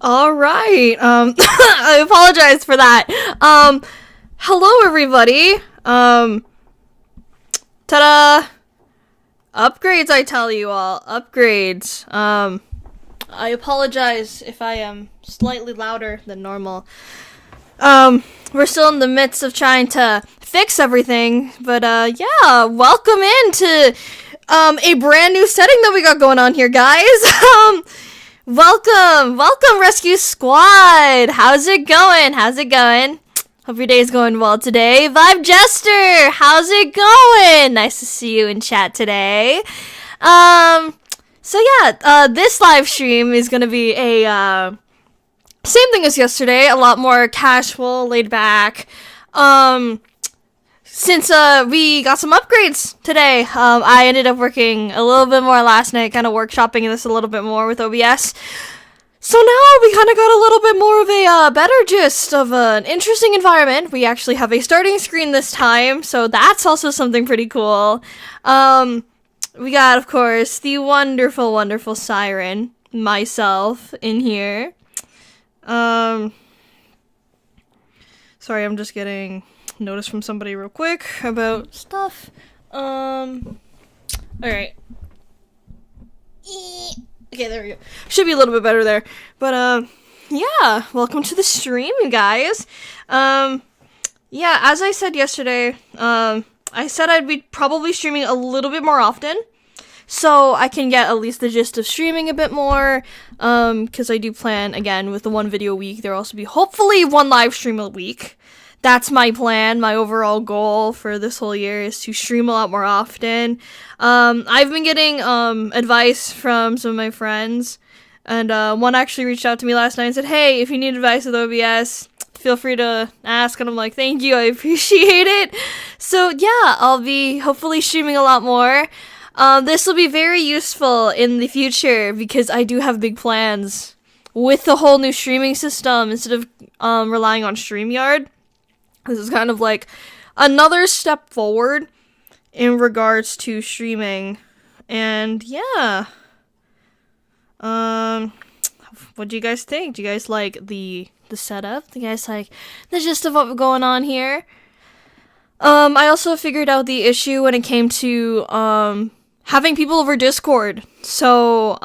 All right. I apologize for that. Hello everybody. Ta-da! Upgrades, I tell you all. Upgrades. I apologize if I am slightly louder than normal. We're still in the midst of trying to fix everything, but yeah, welcome into a brand new setting that we got going on here, guys. Welcome, Rescue Squad. How's it going? Hope your day's going well today. Vibe Jester, how's it going? Nice to see you in chat today. So yeah, this live stream is gonna be a same thing as yesterday, a lot more casual, laid back. Since we got some upgrades today, I ended up working a little bit more last night, kind of workshopping this a little bit more with OBS. So now we kind of got a little bit more of a better gist of an interesting environment. We actually have a starting screen this time, so that's also something pretty cool. We got, of course, the wonderful, wonderful Siren, myself, in here. Sorry, I'm just getting notice from somebody real quick about stuff. Alright. Okay, there we go. Should be a little bit better there. But, yeah, welcome to the stream, guys. Yeah, as I said yesterday, I said I'd be probably streaming a little bit more often, so I can get at least the gist of streaming a bit more, because I do plan, again, with the one video a week, there'll also be hopefully one live stream a week. That's my plan. My overall goal for this whole year is to stream a lot more often. I've been getting advice from some of my friends, and one actually reached out to me last night and said, hey, if you need advice with OBS, feel free to ask. And I'm like, thank you, I appreciate it. So yeah, I'll be hopefully streaming a lot more. This will be very useful in the future because I do have big plans with the whole new streaming system instead of relying on StreamYard. This is kind of like another step forward in regards to streaming. And yeah. What do you guys think? Do you guys like the setup? Do you guys like the gist of what's going on here? I also figured out the issue when it came to having people over Discord. So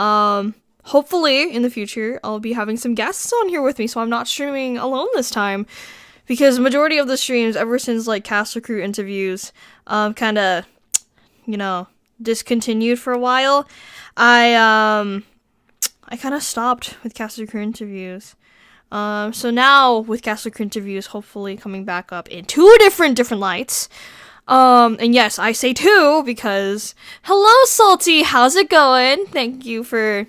hopefully in the future I'll be having some guests on here with me, so I'm not streaming alone this time. Because the majority of the streams, ever since, like, Cast Recruit interviews, kind of, discontinued for a while, I kind of stopped with Cast Recruit interviews. So now, with Cast Recruit interviews, hopefully coming back up in two different lights. And yes, I say two, because, hello, Salty, how's it going? Thank you for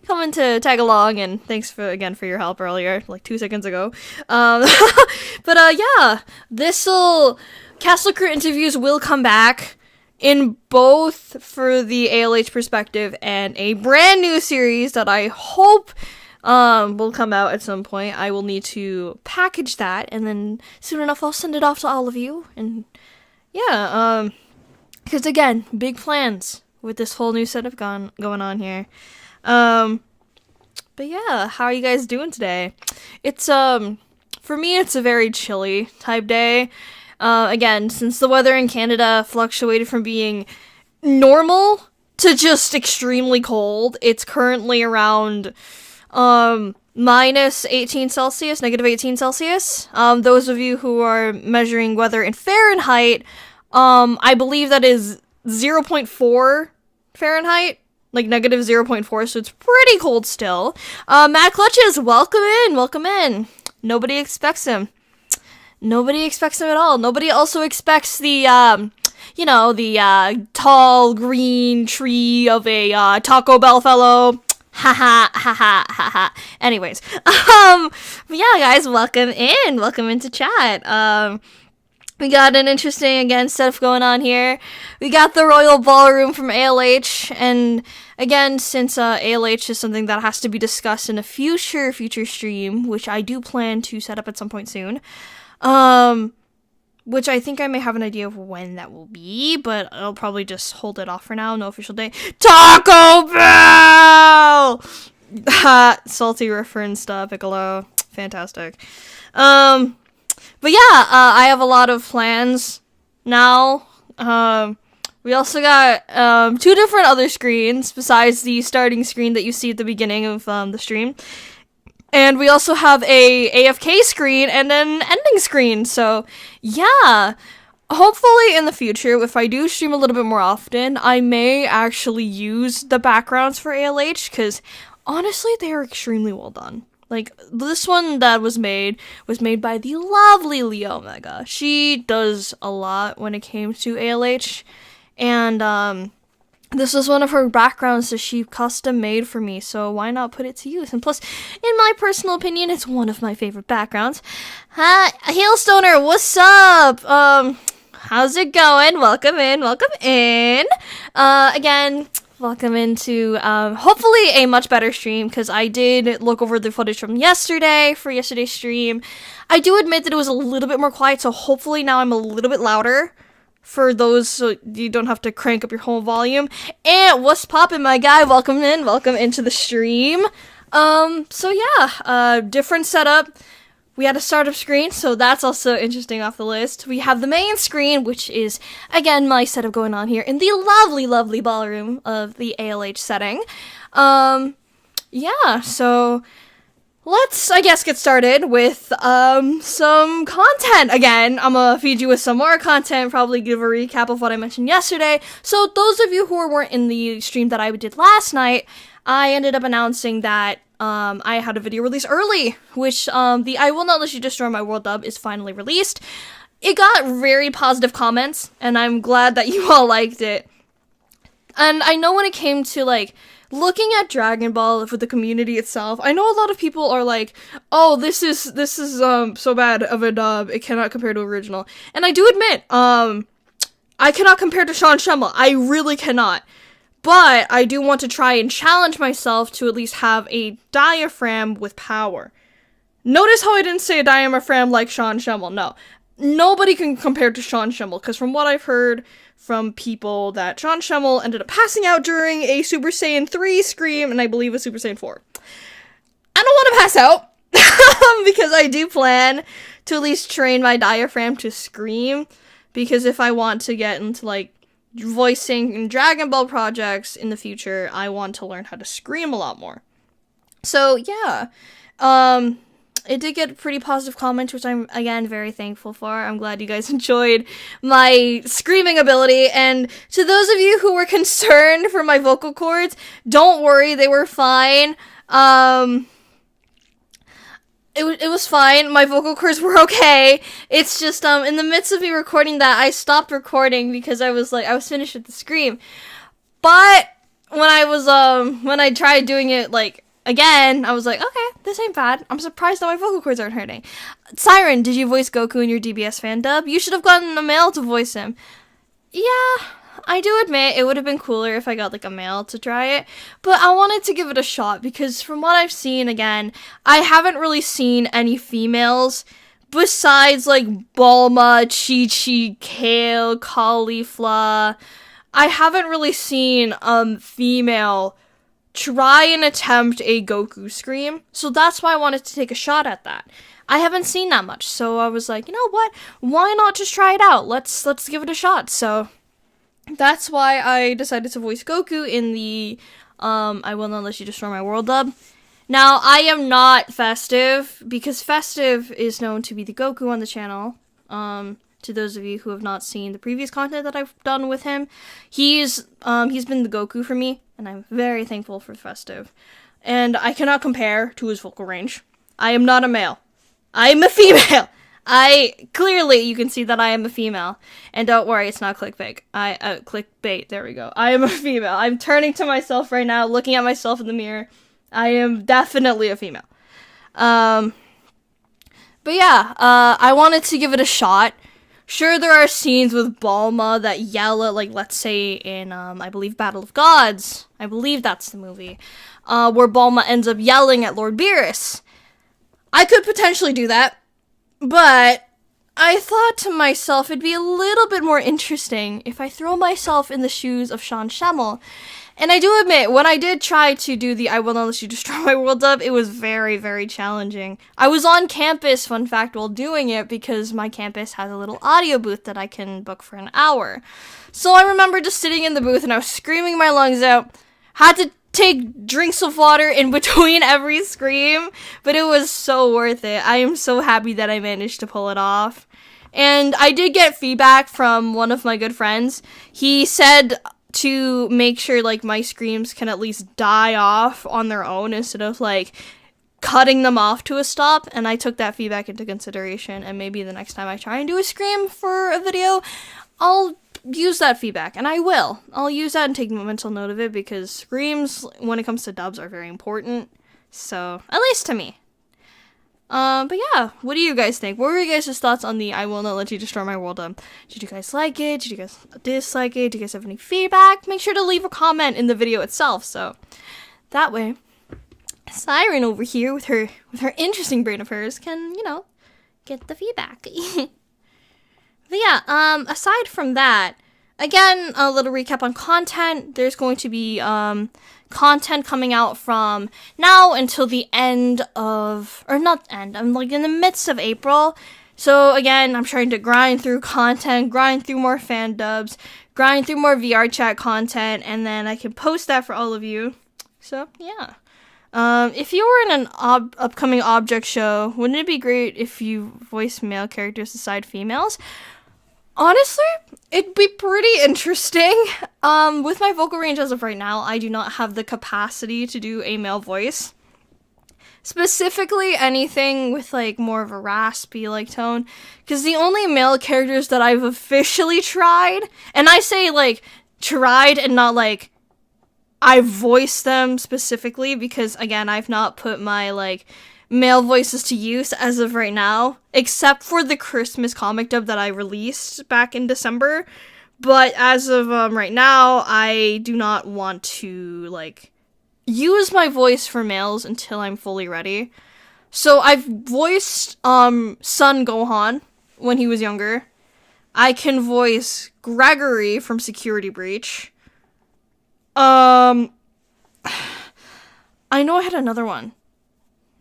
coming to tag along, and thanks for your help earlier, like 2 seconds ago. But yeah, Cast Recruit interviews will come back in both for the ALH perspective and a brand new series that I hope will come out at some point. I will need to package that, and then soon enough I'll send it off to all of you. And yeah, because again, big plans with this whole new setup going on here. But yeah, how are you guys doing today? It's, for me, it's a very chilly type day. Again, since the weather in Canada fluctuated from being normal to just extremely cold, it's currently around, minus 18 Celsius, negative 18 Celsius. Those of you who are measuring weather in Fahrenheit, I believe that is 0.4 Fahrenheit. Like negative 0.4, so it's pretty cold still. Matt Clutches, welcome in. Nobody expects him at all. Nobody also expects the, the tall green tree of a Taco Bell fellow. Ha ha ha ha ha ha. Anyways, but yeah, guys, welcome into chat. We got an interesting, again, stuff going on here. We got the Royal Ballroom from ALH, and again, since ALH is something that has to be discussed in a future stream, which I do plan to set up at some point soon, which I think I may have an idea of when that will be, but I'll probably just hold it off for now, no official date. Taco Bell! Salty reference, Piccolo. Fantastic. But yeah, I have a lot of plans now. We also got 2 different other screens besides the starting screen that you see at the beginning of the stream. And we also have a AFK screen and an ending screen. So yeah, hopefully in the future, if I do stream a little bit more often, I may actually use the backgrounds for ALH, because honestly, they are extremely well done. Like, this one that was made by the lovely Leo Omega. She does a lot when it came to ALH. And, this was one of her backgrounds that she custom made for me, so why not put it to use? And plus, in my personal opinion, it's one of my favorite backgrounds. Hailstoner, what's up? How's it going? Welcome in. Again, welcome into, hopefully a much better stream, because I did look over the footage from yesterday for yesterday's stream. I do admit that it was a little bit more quiet, so hopefully now I'm a little bit louder for those, so you don't have to crank up your whole volume. And what's poppin', my guy? Welcome into the stream. So yeah, different setup. We had a startup screen, so that's also interesting off the list. We have the main screen, which is, again, my setup going on here in the lovely, lovely ballroom of the ALH setting. Yeah, so let's, I guess, get started with, some content. Again, I'm gonna feed you with some more content, probably give a recap of what I mentioned yesterday. So those of you who weren't in the stream that I did last night, I ended up announcing that I had a video release early, which, the I Will Not Let You Destroy My World dub is finally released. It got very positive comments, and I'm glad that you all liked it. And I know when it came to, like, looking at Dragon Ball for the community itself, I know a lot of people are like, oh, this is so bad of a dub, it cannot compare to original. And I do admit, I cannot compare to Sean Schemmel. I really cannot. But I do want to try and challenge myself to at least have a diaphragm with power. Notice how I didn't say a diaphragm like Sean Schemmel. No. Nobody can compare to Sean Schemmel, because from what I've heard from people, that Sean Schemmel ended up passing out during a Super Saiyan 3 scream, and I believe a Super Saiyan 4. I don't want to pass out, because I do plan to at least train my diaphragm to scream, because if I want to get into, like, voicing in Dragon Ball projects in the future, I want to learn how to scream a lot more. So yeah, it did get pretty positive comments, which I'm, again, very thankful for. I'm glad you guys enjoyed my screaming ability, and to those of you who were concerned for my vocal cords, don't worry, they were fine. It was fine. My vocal cords were okay. It's just, in the midst of me recording that, I stopped recording because I was finished with the scream. But when I tried doing it, like, again, I was like, okay, this ain't bad. I'm surprised that my vocal cords aren't hurting. Siren, did you voice Goku in your DBS fan dub? You should have gotten a male to voice him. Yeah, I do admit it would have been cooler if I got, like, a male to try it, but I wanted to give it a shot, because from what I've seen, again, I haven't really seen any females besides, like, Bulma, Chi-Chi, Kale, Caulifla. I haven't really seen, female try and attempt a Goku scream, so that's why I wanted to take a shot at that. I haven't seen that much, so I was like, you know what, why not just try it out? Let's give it a shot. So that's why I decided to voice Goku in the I Will Not Let You Destroy My World dub. Now, I am not Festive, because Festive is known to be the Goku on the channel. To those of you who have not seen the previous content that I've done with him, he's been the Goku for me, and I'm very thankful for Festive. And I cannot compare to his vocal range. I am not a male. I am a female. Clearly, you can see that I am a female. And don't worry, it's not clickbait. Clickbait, there we go. I am a female. I'm turning to myself right now, looking at myself in the mirror. I am definitely a female. But yeah, I wanted to give it a shot. Sure, there are scenes with Bulma that yell at, like, let's say in, I believe Battle of Gods. I believe that's the movie. Where Bulma ends up yelling at Lord Beerus. I could potentially do that. But I thought to myself it'd be a little bit more interesting if I throw myself in the shoes of Sean Schemmel And I do admit, when I did try to do the I Will Not Let You Destroy My World dub, it was very, very challenging. I was on campus, fun fact, while doing it because my campus has a little audio booth that I can book for an hour. So I remember just sitting in the booth and I was screaming my lungs out, had to take drinks of water in between every scream, but it was so worth it. I am so happy that I managed to pull it off. And I did get feedback from one of my good friends. He said to make sure like my screams can at least die off on their own instead of like cutting them off to a stop, and I took that feedback into consideration, and maybe the next time I try and do a scream for a video, I'll use that feedback, and I'll use that and take mental note of it, because screams when it comes to dubs are very important, so at least to me. But yeah, what do you guys think? What were you guys' thoughts on the I Will Not Let You Destroy My World dub? Did you guys like it? Did you guys dislike it? Do you guys have any feedback? Make sure to leave a comment in the video itself, so that way Siren over here with her interesting brain of hers can, you know, get the feedback. But yeah, aside from that, again, a little recap on content. There's going to be content coming out from now until the end of, or not end, I'm like in the midst of April. So again, I'm trying to grind through content, grind through more fan dubs, grind through more VR chat content, and then I can post that for all of you. So yeah. If you were in an upcoming object show, wouldn't it be great if you voiced male characters aside females? Honestly, it'd be pretty interesting. With my vocal range as of right now, I do not have the capacity to do a male voice. Specifically anything with like more of a raspy like tone, because the only male characters that I've officially tried, and I say like tried and not like I voiced them specifically, because again, I've not put my like male voices to use as of right now, except for the Christmas comic dub that I released back in December. But as of right now, I do not want to like use my voice for males until I'm fully ready. So I've voiced Son Gohan when he was younger. I can voice Gregory from Security Breach. I know I had another one.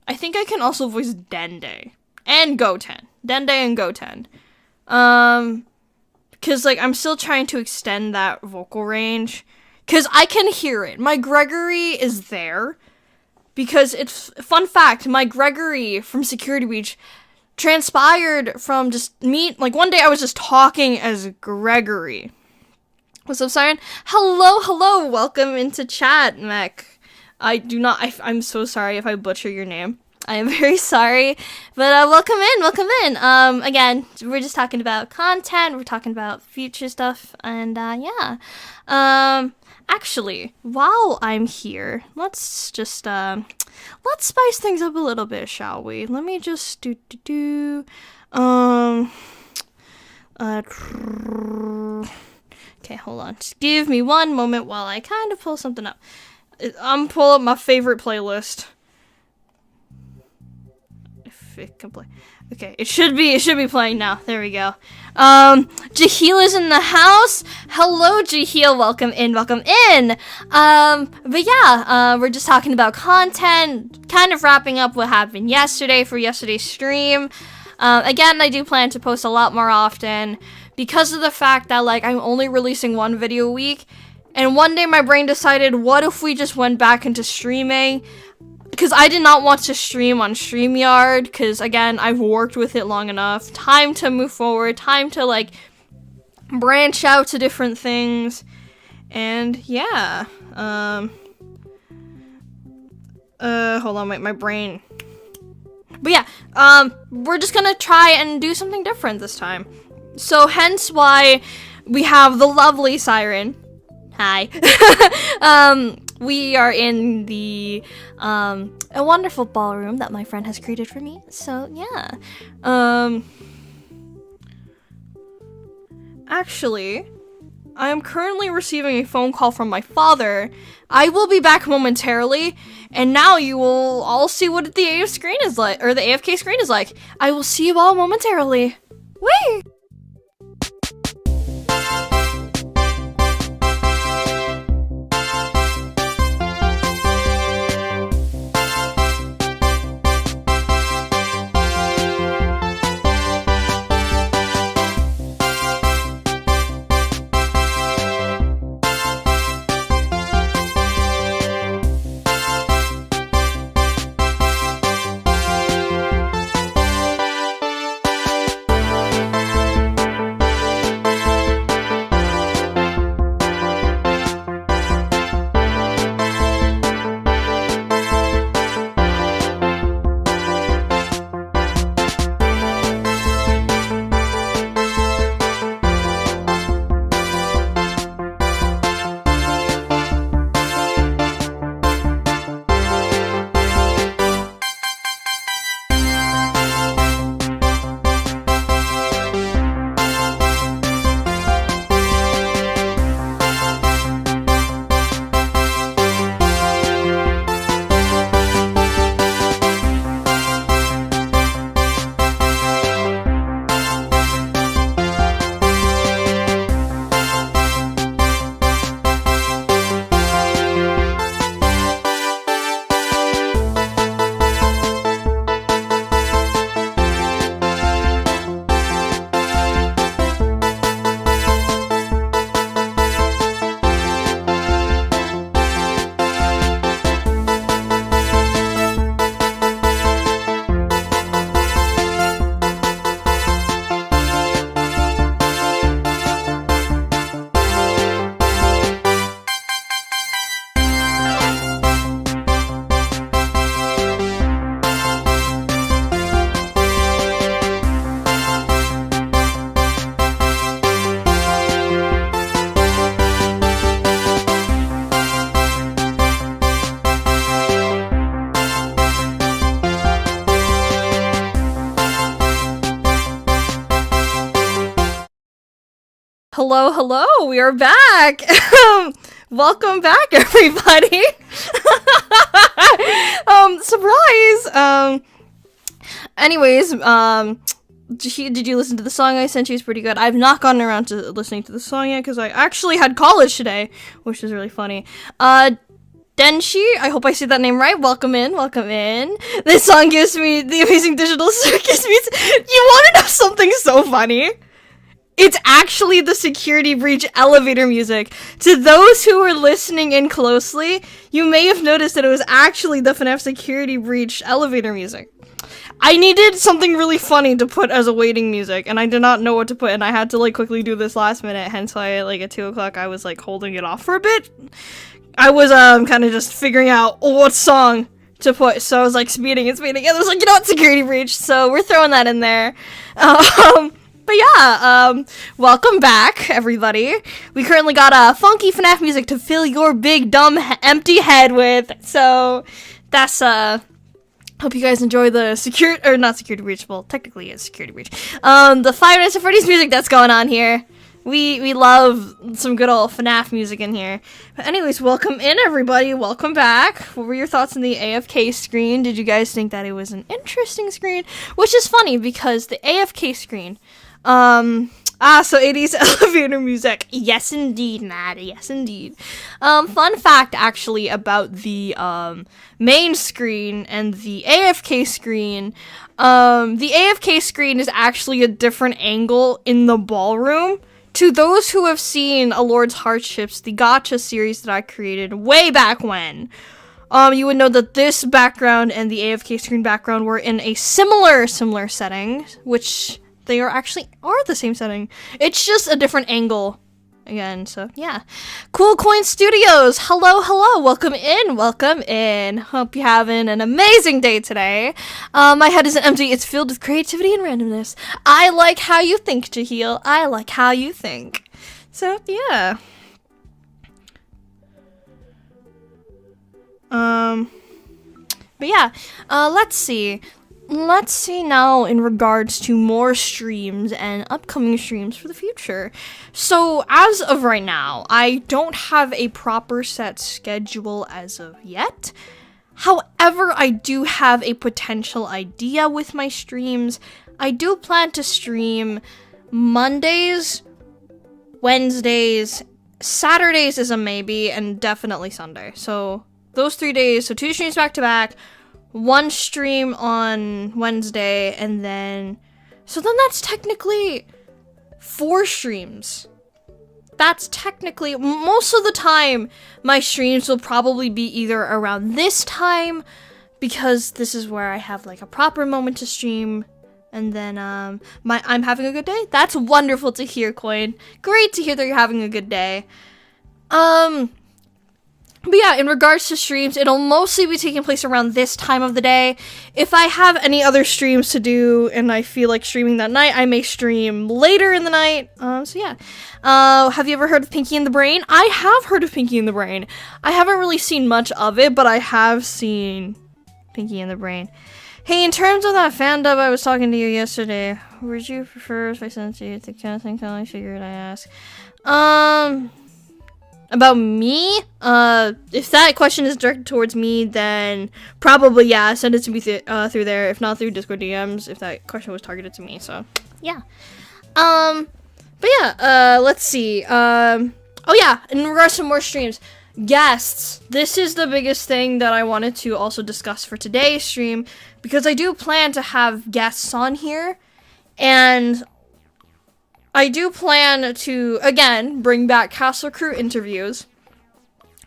I think I can also voice Dende and Goten. Dende and Goten. Because, like, I'm still trying to extend that vocal range. Because I can hear it. My Gregory is there. Because it's, fun fact, my Gregory from Security Breach transpired from just me, like, one day I was just talking as Gregory. What's up, Siren? Hello, welcome into chat, Mech. I'm so sorry if I butcher your name. I am very sorry, but welcome in. Again, we're just talking about content, we're talking about future stuff, and yeah. Actually, while I'm here, let's just, let's spice things up a little bit, shall we? Let me just okay, hold on. Just give me one moment while I kind of pull something up. I'm pulling up my favorite playlist. If it can play. Okay, it should be playing now. There we go. Jaheel is in the house. Hello, Jaheel. Welcome in. But yeah, we're just talking about content, kind of wrapping up what happened yesterday for yesterday's stream. Again, I do plan to post a lot more often because of the fact that, like, I'm only releasing one video a week. And one day my brain decided, what if we just went back into streaming? Because I did not want to stream on StreamYard, because, again, I've worked with it long enough. Time to move forward, time to, like, branch out to different things. And, yeah. Hold on, my brain. But yeah, we're just gonna try and do something different this time. So, hence why we have the lovely Siren. Hi. We are in the, a wonderful ballroom that my friend has created for me. So, yeah. Actually, I am currently receiving a phone call from my father. I will be back momentarily, and now you will all see what the AF screen is like, or the AFK screen is like. I will see you all momentarily. Wait! Hello, hello, we are back. Welcome back, everybody. Surprise. Anyways, did you listen to the song I sent you? It's pretty good. I've not gotten around to listening to the song yet because I actually had college today, which is really funny. Denshi, I hope I said that name right. Welcome in, welcome in. This song gives me the Amazing Digital Circus meets. You want to know something so funny? It's actually the Security Breach elevator music. To those who were listening in closely, you may have noticed that it was actually the FNAF Security Breach elevator music. I needed something really funny to put as a waiting music, and I did not know what to put, and I had to, like, quickly do this last minute, hence why, like, at 2 o'clock I was, like, holding it off for a bit. I was, kind of just figuring out what song to put, so I was, like, speeding, and I was like, you know what, Security Breach, so we're throwing that in there. But yeah, welcome back, everybody. We currently got funky FNAF music to fill your big, dumb, empty head with, so that's, hope you guys enjoy the not Security Breach, well, technically it's Security Breach, the Five Nights at Freddy's music that's going on here. We love some good old FNAF music in here. But anyways, welcome in, everybody. Welcome back. What were your thoughts on the AFK screen? Did you guys think that it was an interesting screen? Which is funny, because the AFK screen, so 80s elevator music. Yes, indeed, Matt. Yes, indeed. Fun fact, actually, about the, main screen and the AFK screen. The AFK screen is actually a different angle in the ballroom. To those who have seen A Lord's Hardships, the gacha series that I created way back when, you would know that this background and the AFK screen background were in a similar setting, which they are the same setting. It's just a different angle again, so yeah. Cool Coin Studios, hello, welcome in. Hope you're having an amazing day today. My head isn't empty, it's filled with creativity and randomness. I like how you think, Jaheel. I like how you think. So yeah. But yeah, let's see now in regards to more streams and upcoming streams for the future. So as of right now, I don't have a proper set schedule as of yet. However, I do have a potential idea with my streams. I do plan to stream Mondays, Wednesdays, Saturdays is a maybe, and definitely Sunday. So those 3 days, so 2 streams back to back, 1 stream on Wednesday, and then that's technically 4 streams. That's technically, most of the time, my streams will probably be either around this time, because this is where I have, like, a proper moment to stream, and then, I'm having a good day. That's wonderful to hear, Coin. Great to hear that you're having a good day. But yeah, in regards to streams, it'll mostly be taking place around this time of the day. If I have any other streams to do and I feel like streaming that night, I may stream later in the night. So yeah. Have you ever heard of Pinky and the Brain? I have heard of Pinky and the Brain. I haven't really seen much of it, but I have seen Pinky and the Brain. Hey, in terms of that fan dub I was talking to you yesterday, would you prefer if I sent you the kind of thing I figured I ask? About me? If that question is directed towards me, then probably, yeah, send it to me through there. If not, through Discord DMs, if that question was targeted to me, so, yeah. But yeah, let's see. Oh yeah, in regards to more streams, guests. This is the biggest thing that I wanted to also discuss for today's stream, because I do plan to have guests on here, and I do plan to, again, bring back Castle Crew interviews.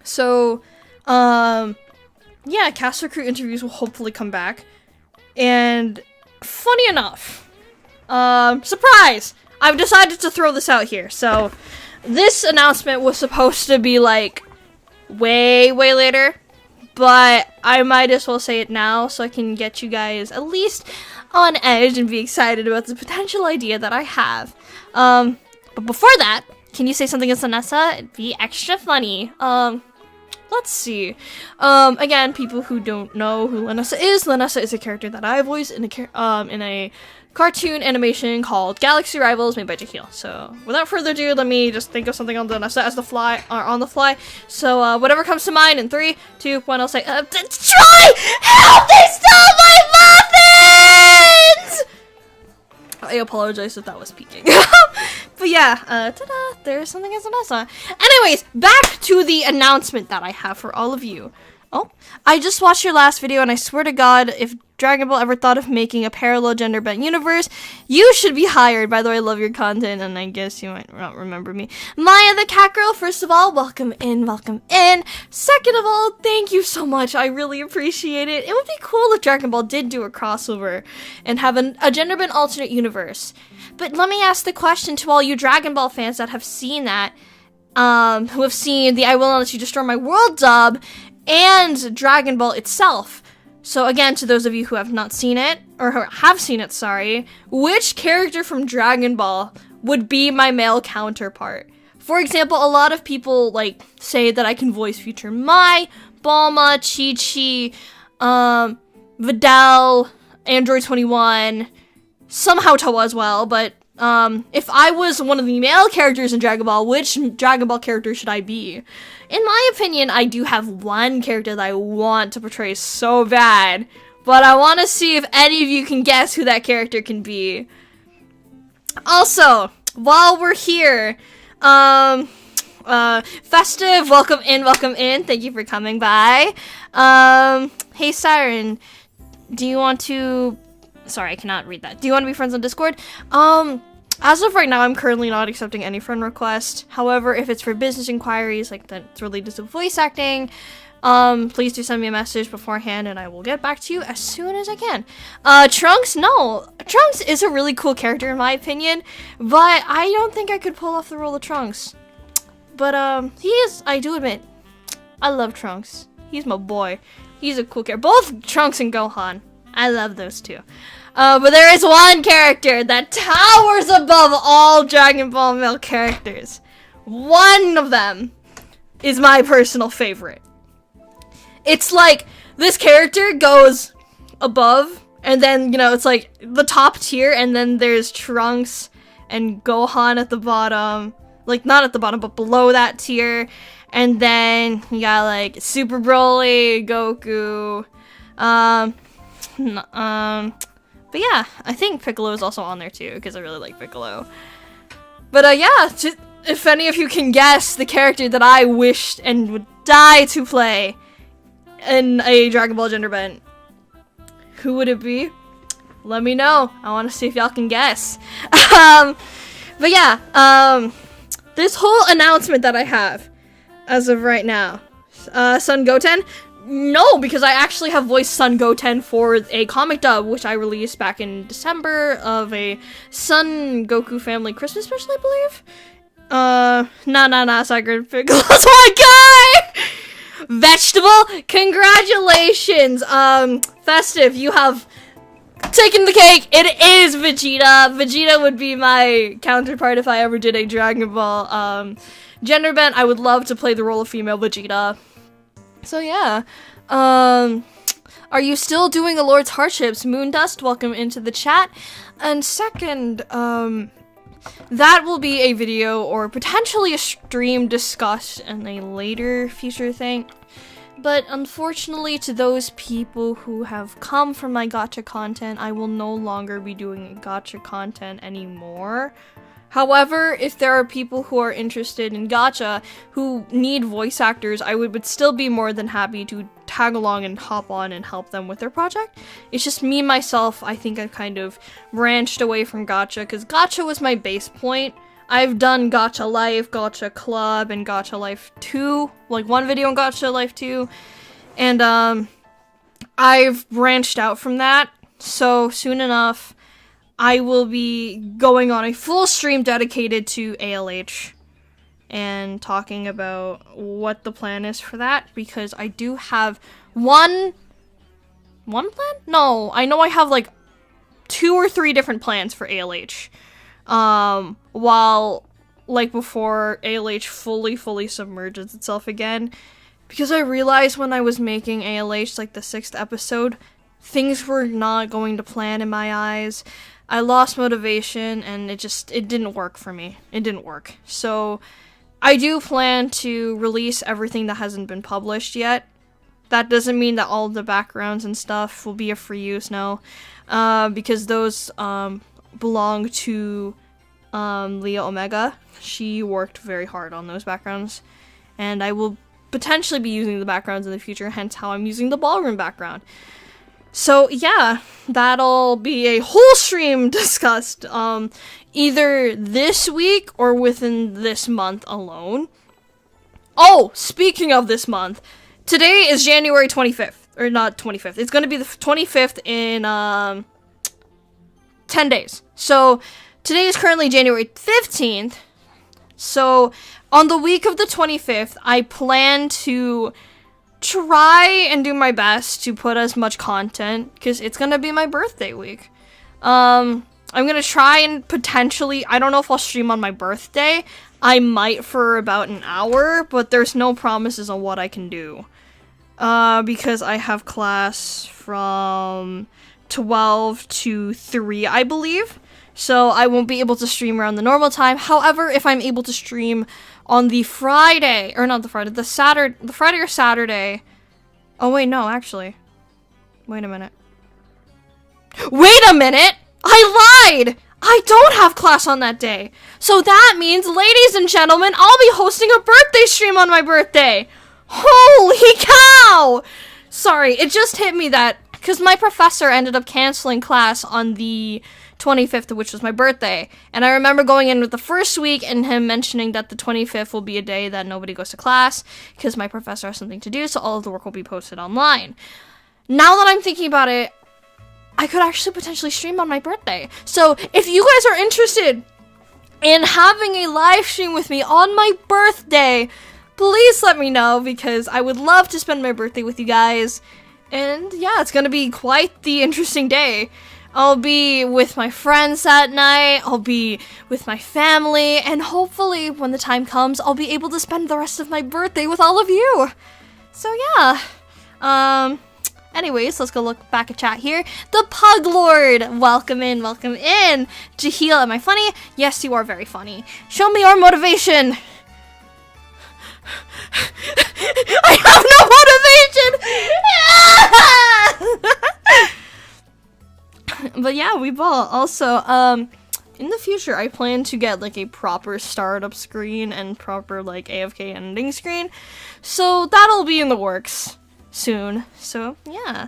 So, yeah, Castle Crew interviews will hopefully come back. And, funny enough, surprise! I've decided to throw this out here. So, this announcement was supposed to be, like, way later. But I might as well say it now so I can get you guys at least on edge and be excited about the potential idea that I have. But before that, can you say something as Lanessa? It'd be extra funny. Let's see. Again, people who don't know who Lanessa is a character that I voiced in a cartoon animation called Galaxy Rivals, made by Jaheel. So without further ado, let me just think of something on the fly. So whatever comes to mind in 3, 2, 1, I'll say, Troy! Help! They stole my muffins! I apologize if that was peeking. But yeah, ta-da, there's something as an NASA. Anyways, back to the announcement that I have for all of you. Oh, I just watched your last video, and I swear to God, if Dragon Ball ever thought of making a parallel gender-bent universe, you should be hired. By the way, I love your content, and I guess you might not remember me. Maya the Cat Girl, first of all, welcome in, welcome in. Second of all, thank you so much. I really appreciate it. It would be cool if Dragon Ball did do a crossover and have a gender-bent alternate universe. But let me ask the question to all you Dragon Ball fans that have seen that, who have seen the I Will Not Let You Destroy My World dub, and Dragon Ball itself. So again, to those of you who have not seen it, or have seen it, sorry, which character from Dragon Ball would be my male counterpart? For example, a lot of people, like, say that I can voice future Mai, Bulma, Chi-Chi, Videl, Android 21, somehow Toa as well, but if I was one of the male characters in Dragon Ball, which Dragon Ball character should I be? In my opinion, I do have one character that I want to portray so bad, but I want to see if any of you can guess who that character can be. Also, while we're here, Festive, welcome in, thank you for coming by. Hey Siren, do you want to... Sorry, I cannot read that. Do you want to be friends on Discord? As of right now, I'm currently not accepting any friend request. However, if it's for business inquiries, like that's related to voice acting, please do send me a message beforehand and I will get back to you as soon as I can. Trunks, no. Trunks is a really cool character in my opinion, but I don't think I could pull off the role of Trunks. But, he is, I do admit, I love Trunks. He's my boy. He's a cool character. Both Trunks and Gohan. I love those two. But there is one character that towers above all Dragon Ball male characters. One of them is my personal favorite. It's like, this character goes above, and then, you know, it's like the top tier, and then there's Trunks and Gohan at the bottom. Like, not at the bottom, but below that tier. And then you got, like, Super Broly, Goku, but yeah, I think Piccolo is also on there too, because I really like Piccolo. But yeah, if any of you can guess the character that I wished and would die to play in a Dragon Ball gender bent, who would it be? Let me know. I want to see if y'all can guess. But yeah, this whole announcement that I have as of right now, Son Goten. No, because I actually have voiced Son Goten for a comic dub, which I released back in December of a Son Goku family Christmas special, I believe. Sacred Piccolo's my guy! Vegetable, congratulations! Festive, you have taken the cake. It is Vegeta. Vegeta would be my counterpart if I ever did a Dragon Ball, gender bent. I would love to play the role of female Vegeta. So yeah, are you still doing a Lord's Hardships? Moondust, welcome into the chat. And second, that will be a video or potentially a stream discussed in a later future thing. But unfortunately, to those people who have come from my gacha content, I will no longer be doing gacha content anymore. However, if there are people who are interested in gacha who need voice actors, I would still be more than happy to tag along and hop on and help them with their project. It's just me, myself, I think I've kind of branched away from gacha, because gacha was my base point. I've done Gacha Life, Gacha Club, and Gacha Life 2, like one video on Gacha Life 2, and I've branched out from that, so soon enough, I will be going on a full stream dedicated to ALH and talking about what the plan is for that, because I do have one plan? No, I know I have like 2 or 3 different plans for ALH. While, like, before ALH fully submerges itself again, because I realized when I was making ALH, like, the 6th episode, things were not going to plan in my eyes. I lost motivation, and it didn't work for me. It didn't work. So I do plan to release everything that hasn't been published yet. That doesn't mean that all of the backgrounds and stuff will be for use now, because those belong to Leah Omega. She worked very hard on those backgrounds, and I will potentially be using the backgrounds in the future, hence how I'm using the ballroom background. So yeah, that'll be a whole stream discussed, either this week or within this month alone. Oh, speaking of this month, today is January 25th, or not 25th, it's gonna be the 25th in, 10 days. So, today is currently January 15th, so on the week of the 25th, I plan to try and do my best to put as much content, because it's gonna be my birthday week. I'm gonna try and potentially, I don't know if I'll stream on my birthday. I might for about an hour, but there's no promises on what I can do. Because I have class from 12 to 3, I believe. So I won't be able to stream around the normal time. However, if I'm able to stream on the Friday, or not the Friday, the Friday or Saturday. Oh wait, no, actually. Wait a minute. I lied! I don't have class on that day. So that means, ladies and gentlemen, I'll be hosting a birthday stream on my birthday. Holy cow! Sorry, it just hit me that, because my professor ended up canceling class on the 25th, which was my birthday. And I remember going in with the first week and him mentioning that the 25th will be a day that nobody goes to class, because my professor has something to do, so all of the work will be posted online. Now that I'm thinking about it, I could actually potentially stream on my birthday. So if you guys are interested in having a live stream with me on my birthday, please let me know, because I would love to spend my birthday with you guys. And yeah, it's gonna be quite the interesting day. I'll be with my friends that night, I'll be with my family, and hopefully when the time comes, I'll be able to spend the rest of my birthday with all of you. So yeah, anyways, let's go look back at chat here. The Pug Lord, welcome in, welcome in. Jaheel, am I funny? Yes, you are very funny. Show me your motivation. I have no motivation! But yeah, we ball. Also, in the future, I plan to get, like, a proper startup screen and proper, like, AFK ending screen. So that'll be in the works soon. So, yeah.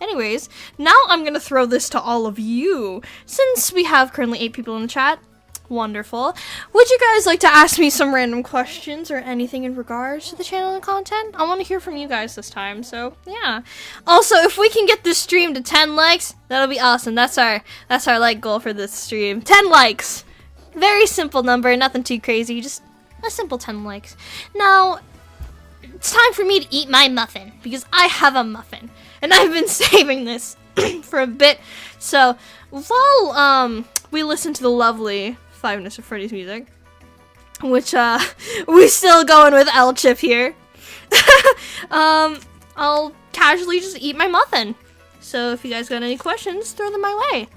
Anyways, now I'm gonna throw this to all of you. Since we have currently 8 people in the chat, wonderful. Would you guys like to ask me some random questions or anything in regards to the channel and content? I want to hear from you guys this time, so yeah. Also, if we can get this stream to 10 likes, that'll be awesome. That's our like goal for this stream. 10 likes. Very simple number, nothing too crazy, just a simple 10 likes. Now, it's time for me to eat my muffin, because I have a muffin, and I've been saving this for a bit. So, while we listen to the lovely Five Nights at Freddy's music, which we're still going with L Chip here, I'll casually just eat my muffin. So if you guys got any questions, throw them my way.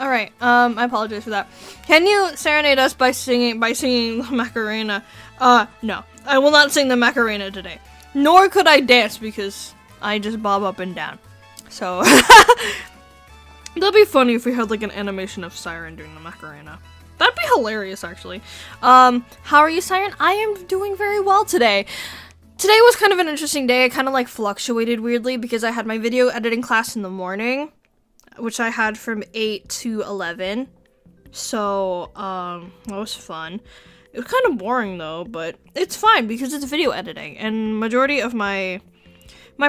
Alright, I apologize for that. Can you serenade us by singing the Macarena? No. I will not sing the Macarena today. Nor could I dance, because I just bob up and down. So, that'd be funny if we had, like, an animation of Siren doing the Macarena. That'd be hilarious, actually. How are you, Siren? I am doing very well today. Today was kind of an interesting day. It kind of, like, fluctuated weirdly, because I had my video editing class in the morning, which I had from 8 to 11. So, that was fun. It was kind of boring though, but it's fine because it's video editing, and majority of my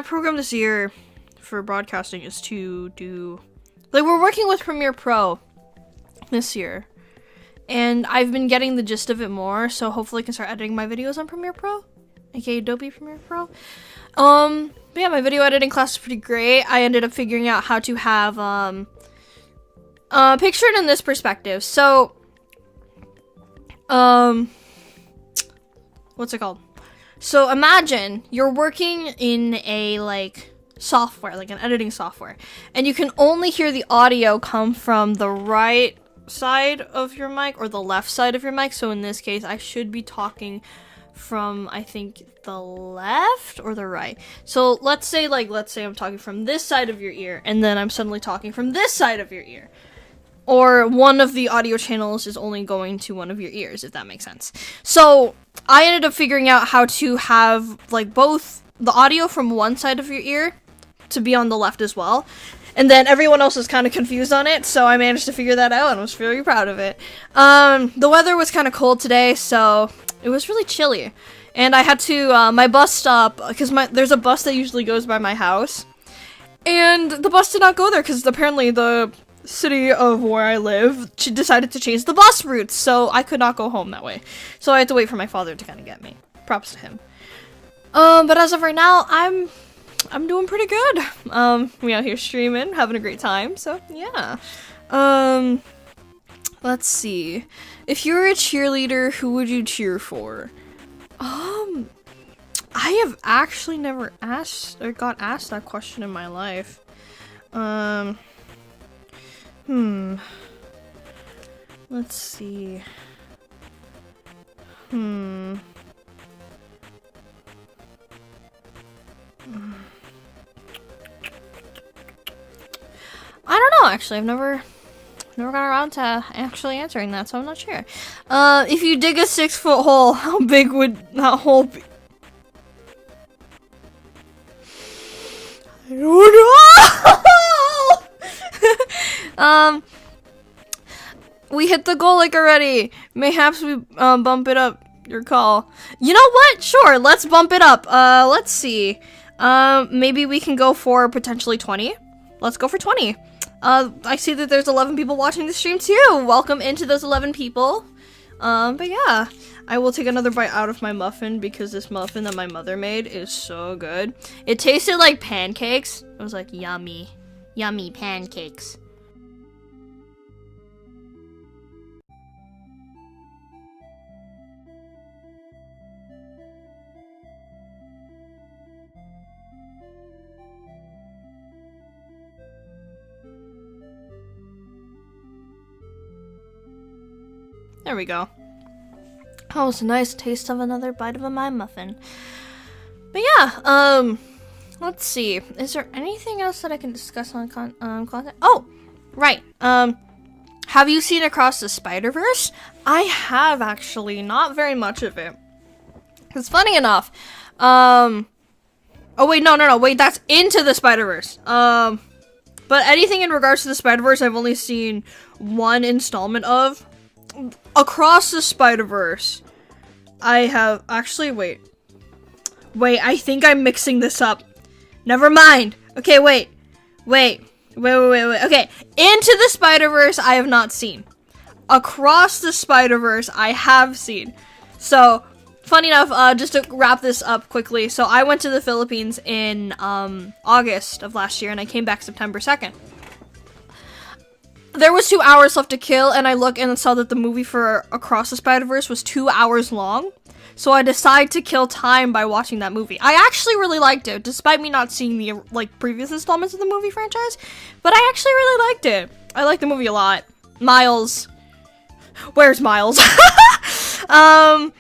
program this year for broadcasting is to do, like, we're working with Premiere Pro this year, and I've been getting the gist of it more, so hopefully I can start editing my videos on Premiere Pro, aka Adobe Premiere Pro. But yeah, my video editing class is pretty great. I ended up figuring out how to have, picture it in this perspective. So, what's it called? So imagine you're working in a, like, software, like an editing software, and you can only hear the audio come from the right side of your mic or the left side of your mic. So in this case, I should be talking from, I think, the left or the right. So let's say I'm talking from this side of your ear, and then I'm suddenly talking from this side of your ear. Or one of the audio channels is only going to one of your ears, if that makes sense. So I ended up figuring out how to have, like, both the audio from one side of your ear to be on the left as well. And then everyone else was kind of confused on it, so I managed to figure that out and I was very proud of it. The weather was kind of cold today, so it was really chilly. And I had to, my bus stop, because there's a bus that usually goes by my house. And the bus did not go there, because apparently the city of where I live, she decided to change the bus routes, so I could not go home that way. So I had to wait for my father to kind of get me. Props to him. But as of right now, I'm doing pretty good. We out here streaming, having a great time, so yeah. Let's see. If you were a cheerleader, who would you cheer for? I have actually never asked or got asked that question in my life. Let's see. I don't know, actually. I've never got around to actually answering that, so I'm not sure. If you dig a 6-foot hole, how big would that hole be? I don't know! We hit the goal like already. Mayhaps we bump it up. Your call. You know what? Sure, let's bump it up. Let's see. Maybe we can go for potentially 20. Let's go for 20. I see that there's 11 people watching the stream too. Welcome into those 11 people. But yeah, I will take another bite out of my muffin because this muffin that my mother made is so good. It tasted like pancakes. It was like yummy, yummy pancakes. There we go. That was a nice taste of another bite of my muffin. But yeah, let's see. Is there anything else that I can discuss on content? Oh, right. Have you seen Across the Spider-Verse? I have, actually. Not very much of it. It's funny enough. Oh, wait, no. Wait, that's Into the Spider-Verse. But anything in regards to the Spider-Verse, I've only seen one installment of. Across the Spider-Verse, I have actually wait, I think I'm mixing this up. Never mind. Okay, wait. Okay, Into the Spider-Verse I have not seen. Across the Spider-Verse I have seen. So, funny enough, just to wrap this up quickly, so I went to the Philippines in August of last year and I came back September 2nd. There was 2 hours left to kill, and I looked and saw that the movie for Across the Spider-Verse was 2 hours long. So I decided to kill time by watching that movie. I actually really liked it, despite me not seeing the previous installments of the movie franchise. But I actually really liked it. I liked the movie a lot. Miles. Where's Miles? I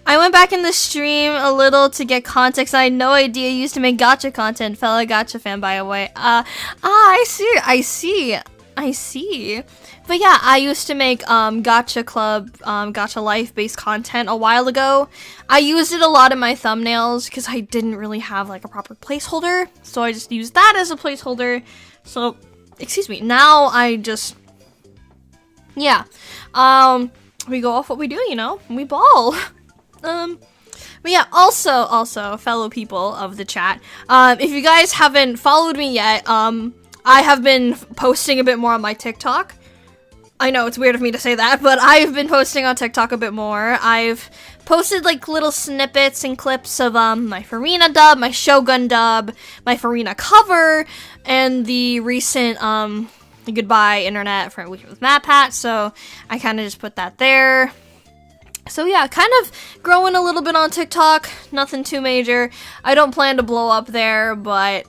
went back in the stream a little to get context. I had no idea you used to make gacha content, fellow gacha fan, by the way. I see. But yeah, I used to make Gacha Club, Gacha Life based content a while ago. I used it a lot in my thumbnails because I didn't really have like a proper placeholder. So I just used that as a placeholder. So, excuse me, now I just, yeah. We go off what we do, you know? We ball. But yeah, also, fellow people of the chat, if you guys haven't followed me yet, I have been posting a bit more on my TikTok. I know it's weird of me to say that, but I've been posting on TikTok a bit more. I've posted like little snippets and clips of my Farina dub, my Shogun dub, my Farina cover, and the recent goodbye internet for Weekend with MatPat, so I kind of just put that there. So yeah, kind of growing a little bit on TikTok, nothing too major. I don't plan to blow up there, but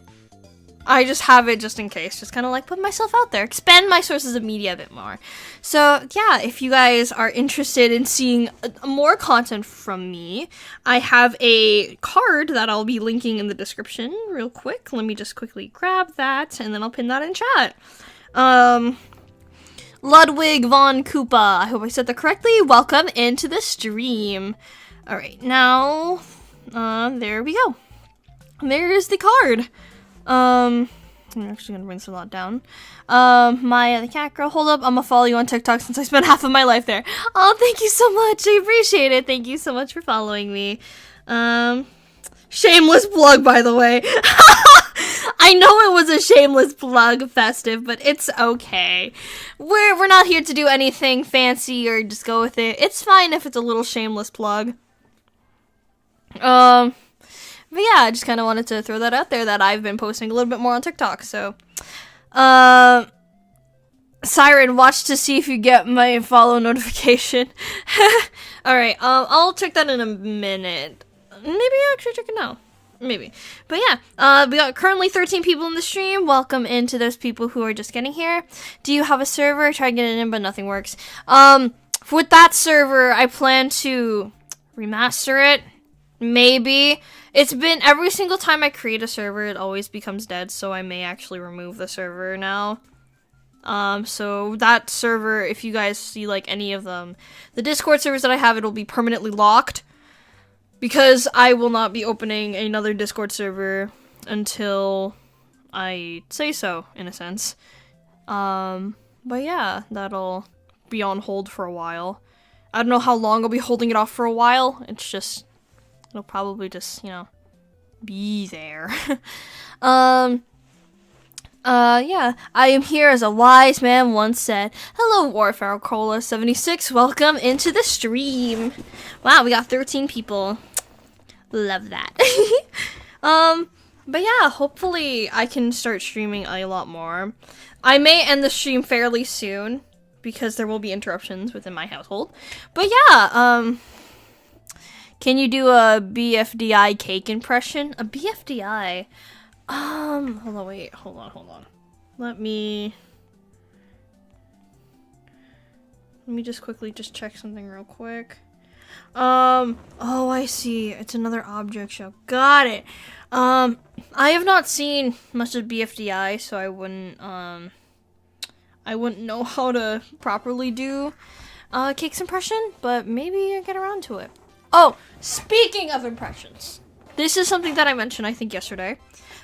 I just have it just in case, just kind of like put myself out there, expand my sources of media a bit more. So yeah, if you guys are interested in seeing more content from me, I have a card that I'll be linking in the description real quick. Let me just quickly grab that, and then I'll pin that in chat. Ludwig von Koopa, I hope I said that correctly. Welcome into the stream. Alright, now, there we go. There's the card. I'm actually gonna bring this a lot down. Maya the cat girl, hold up, I'm gonna follow you on TikTok since I spent half of my life there. Oh, thank you so much, I appreciate it. Thank you so much for following me. Shameless plug, by the way. I know it was a shameless plug, Festive, but it's okay. We're not here to do anything fancy or just go with it. It's fine if it's a little shameless plug. But yeah, I just kind of wanted to throw that out there that I've been posting a little bit more on TikTok, so. Siren, watch to see if you get my follow notification. Alright, I'll check that in a minute. Maybe I'll actually check it now. Maybe. But yeah, we got currently 13 people in the stream. Welcome into those people who are just getting here. Do you have a server? I tried getting in, but nothing works. With that server, I plan to remaster it. Maybe. It's been every single time I create a server, it always becomes dead, so I may actually remove the server now. So that server, if you guys see like any of them, the Discord servers that I have, it'll be permanently locked. Because I will not be opening another Discord server until I say so, in a sense. But yeah, that'll be on hold for a while. I don't know how long I'll be holding it off for a while. It's just, it'll probably just, you know, be there. Yeah, I am here as a wise man once said. Hello, Warfare Cola 76. Welcome into the stream. Wow, we got 13 people. Love that. But yeah, hopefully I can start streaming a lot more. I may end the stream fairly soon because there will be interruptions within my household. But yeah, can you do a BFDI cake impression? A BFDI? Hold on, wait, hold on. Let me just quickly check something real quick. Oh, I see. It's another object show. Got it. I have not seen much of BFDI, so I wouldn't know how to properly do Cake's impression, but maybe I get around to it. Oh, speaking of impressions, this is something that I mentioned, I think, yesterday.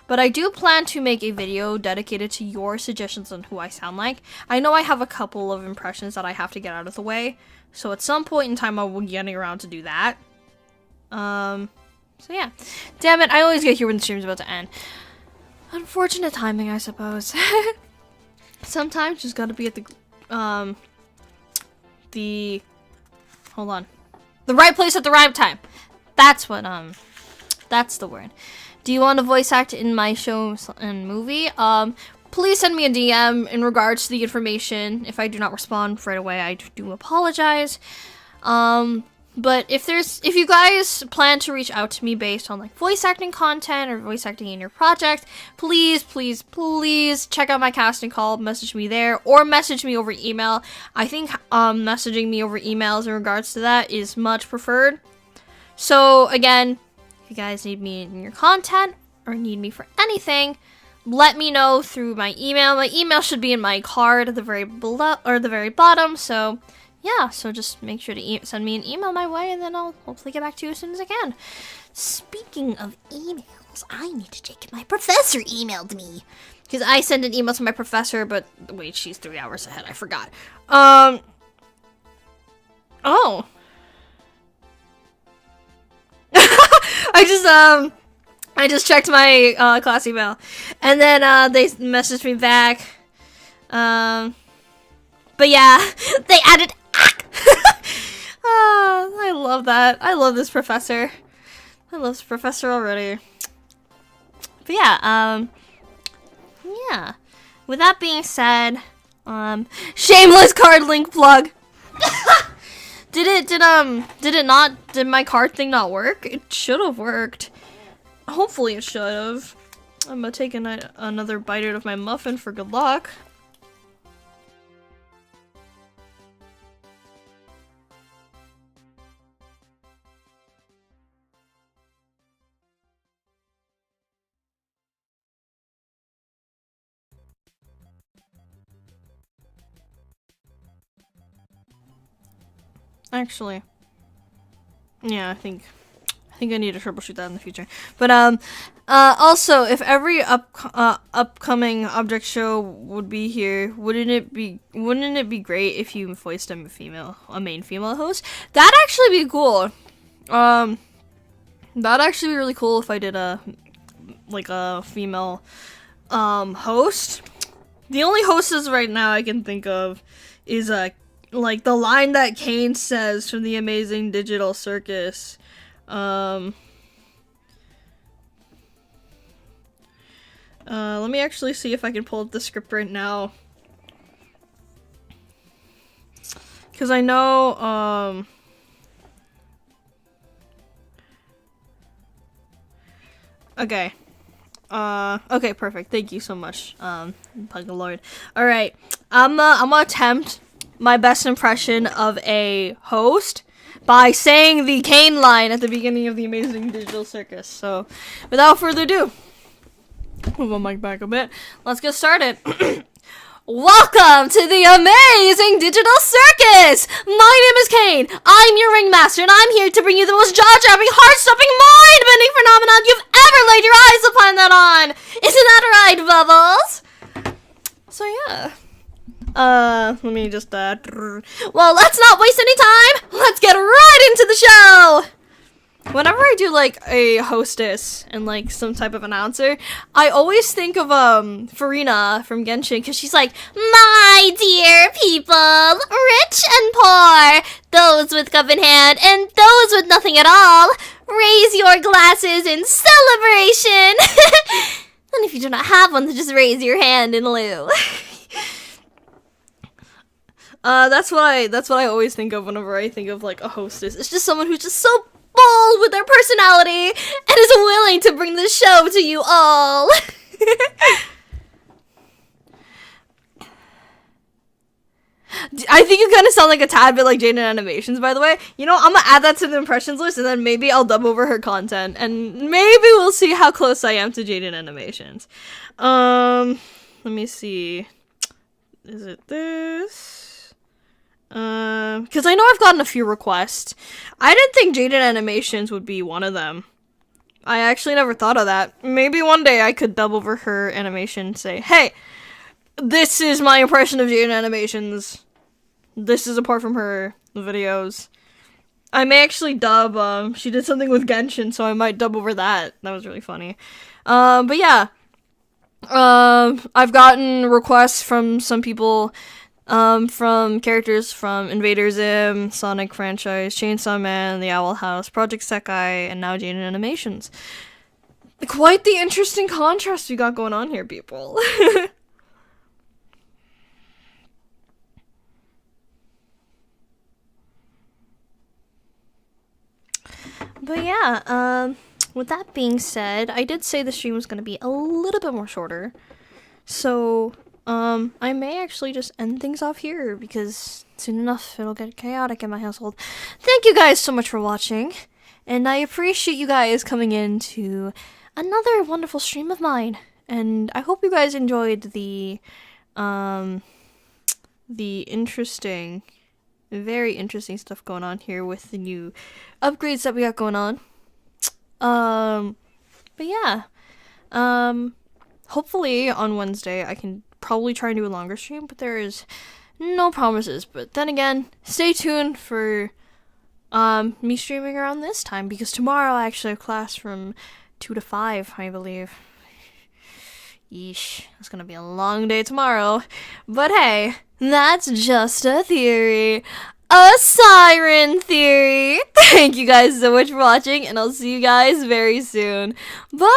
But I do plan to make a video dedicated to your suggestions on who I sound like. I know I have a couple of impressions that I have to get out of the way. So at some point in time, I will be getting around to do that. So yeah. Damn it, I always get here when the stream's about to end. Unfortunate timing, I suppose. Sometimes just gotta be at hold on. The right place at the right time. That's what, that's the word. Do you want to voice act in my show and movie? Please send me a DM in regards to the information. If I do not respond right away, I do apologize. But if you guys plan to reach out to me based on like voice acting content or voice acting in your project, please check out my casting call, message me there, or message me over email. I think messaging me over emails in regards to that is much preferred. So again, if you guys need me in your content or need me for anything, let me know through my email. My email should be in my card at the very bottom. So yeah, so just make sure to send me an email my way, and then I'll hopefully get back to you as soon as I can. Speaking of emails, I need to check if my professor emailed me. Because I sent an email to my professor, but wait, she's 3 hours ahead. I forgot. Oh. I just checked my class email, and then they messaged me back. But yeah, they added. I love that. I love this professor. I love this professor already. But yeah, yeah. With that being said, Shameless card link plug. Did my card thing not work? It should have worked. Hopefully it should have. I'm gonna take another bite out of my muffin for good luck. Actually, yeah, I think I need to troubleshoot that in the future. But also, if every upcoming object show would be here, wouldn't it be great if you voiced a main female host? That'd actually be cool. That'd actually be really cool if I did a female host. The only hostess right now I can think of is like the line that Kane says from The Amazing Digital Circus. Let me actually see if I can pull up the script right now. Cause I know, okay. Okay, perfect. Thank you so much, Pugaloid. Alright, I'm gonna attempt my best impression of a host by saying the Kane line at the beginning of The Amazing Digital Circus. So, without further ado, move my mic back a bit. Let's get started. Welcome to The Amazing Digital Circus! My name is Kane. I'm your ringmaster, and I'm here to bring you the most jaw-dropping, heart-stopping, mind-bending phenomenon you've ever laid your eyes upon that on. Isn't that right, Bubbles? So yeah. Let me just, well, let's not waste any time! Let's get right into the show! Whenever I do, like, a hostess and, like, some type of announcer, I always think of, Farina from Genshin, because she's like, my dear people, rich and poor, those with cup in hand, and those with nothing at all, raise your glasses in celebration! And if you do not have one, then just raise your hand in lieu. That's what I always think of whenever I think of, like, a hostess. It's just someone who's just so bold with their personality and is willing to bring the show to you all. I think you kind of sound like a tad bit like Jaden Animations, by the way. You know, I'm gonna add that to the impressions list, and then maybe I'll dub over her content, and maybe we'll see how close I am to Jaden Animations. Let me see. Is it this? Because I know I've gotten a few requests. I didn't think Jaden Animations would be one of them. I actually never thought of that. Maybe one day I could dub over her animation and say, hey, this is my impression of Jaden Animations. This is apart from her videos. I may actually dub, she did something with Genshin, so I might dub over that. That was really funny. But yeah. I've gotten requests from some people from characters from Invader Zim, Sonic franchise, Chainsaw Man, The Owl House, Project Sekai, and now Jaden Animations. Quite the interesting contrast we got going on here, people. But yeah, with that being said, I did say the stream was going to be a little bit more shorter. So, I may actually just end things off here, because soon enough it'll get chaotic in my household. Thank you guys so much for watching, and I appreciate you guys coming in to another wonderful stream of mine. And I hope you guys enjoyed the interesting, very interesting stuff going on here with the new upgrades that we got going on. But yeah, hopefully on Wednesday I can probably try and do a longer stream, but there is no promises. But then again, stay tuned for me streaming around this time, because tomorrow I actually have class from 2 to 5, I believe. Yeesh, it's gonna be a long day tomorrow. But hey, that's just a theory. A siren theory. Thank you guys so much for watching, and I'll see you guys very soon. Bye!